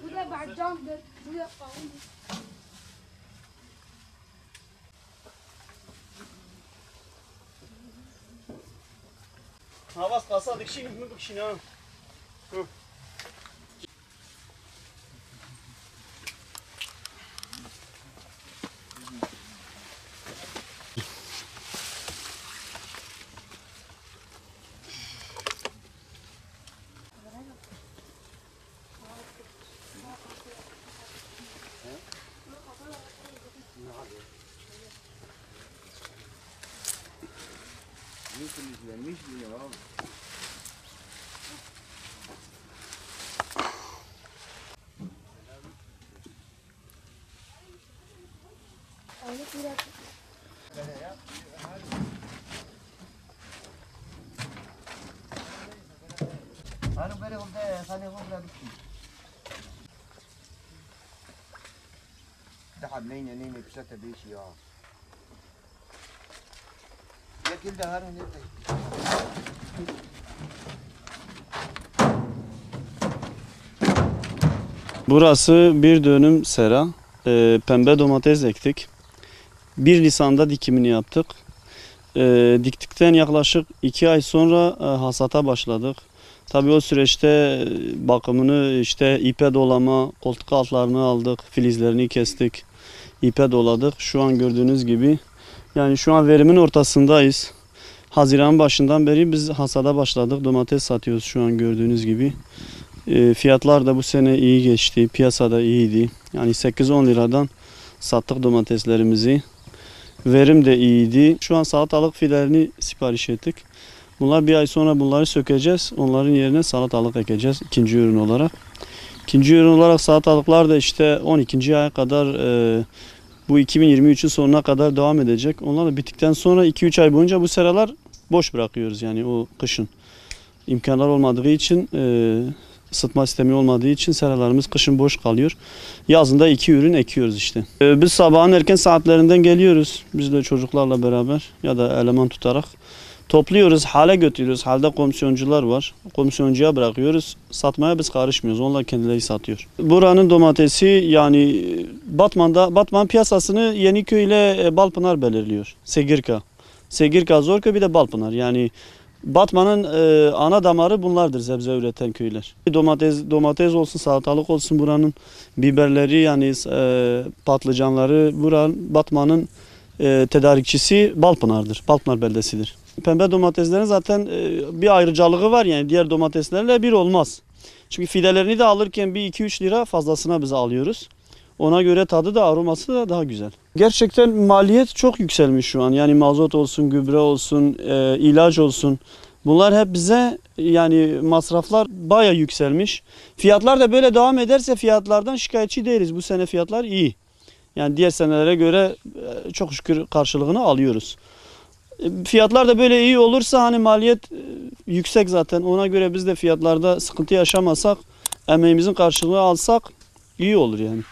Bu da barcamdır. Bu da kavun. Havas kalsa dikişin mi dikişin ha? Temizlenmiş mi ya? Hanım böyle oldu, hani oldu bir şey. Daha neyine pişate bir şey ya. Yakil de hanım ne? Burası bir dönüm sera. Pembe domates ektik. 1 Nisan'da dikimini yaptık. Diktikten yaklaşık 2 ay sonra hasata başladık. Tabii o süreçte bakımını işte ipe dolama, koltuk altlarını aldık, filizlerini kestik, ipe doladık. Şu an gördüğünüz gibi yani şu an verimin ortasındayız. Haziran başından beri biz hasada başladık. Domates satıyoruz şu an gördüğünüz gibi. Fiyatlar da bu sene iyi geçti. Piyasada iyiydi. Yani 8-10 liradan sattık domateslerimizi. Verim de iyiydi. Şu an salatalık fidelerini sipariş ettik. Bunlar bir ay sonra bunları sökeceğiz. Onların yerine salatalık ekeceğiz ikinci ürün olarak. İkinci ürün olarak salatalıklar da işte 12. aya kadar bu 2023'ün sonuna kadar devam edecek. Onlar da bittikten sonra 2-3 ay boyunca bu seralar boş bırakıyoruz yani o kışın. İmkanlar olmadığı için ısıtma sistemi olmadığı için seralarımız kışın boş kalıyor. Yazında 2 ürün ekiyoruz işte. Biz sabahın erken saatlerinden geliyoruz. Biz de çocuklarla beraber ya da eleman tutarak topluyoruz, hale götürüyoruz. Halde komisyoncular var. Komisyoncuya bırakıyoruz. Satmaya biz karışmıyoruz. Onlar kendileri satıyor. Buranın domatesi yani Batman piyasasını Yeniköy ile Balpınar belirliyor. Segirka. Segirka, Zorköy bir de Balpınar. Yani Batman'ın ana damarı bunlardır sebze üreten köyler. Domates olsun, salatalık olsun buranın biberleri yani patlıcanları Batman'ın tedarikçisi Balpınar'dır. Balpınar beldesidir. Pembe domateslerin zaten bir ayrıcalığı var yani diğer domateslerle bir olmaz. Çünkü fidelerini de alırken bir 2-3 lira fazlasına biz alıyoruz. Ona göre tadı da aroması da daha güzel. Gerçekten maliyet çok yükselmiş şu an. Yani mazot olsun, gübre olsun, ilaç olsun. Bunlar hep bize yani masraflar bayağı yükselmiş. Fiyatlar da böyle devam ederse fiyatlardan şikayetçi değiliz. Bu sene fiyatlar iyi. Yani diğer senelere göre çok şükür karşılığını alıyoruz. Fiyatlar da böyle iyi olursa hani maliyet yüksek zaten. Ona göre biz de fiyatlarda sıkıntı yaşamasak, emeğimizin karşılığını alsak iyi olur yani.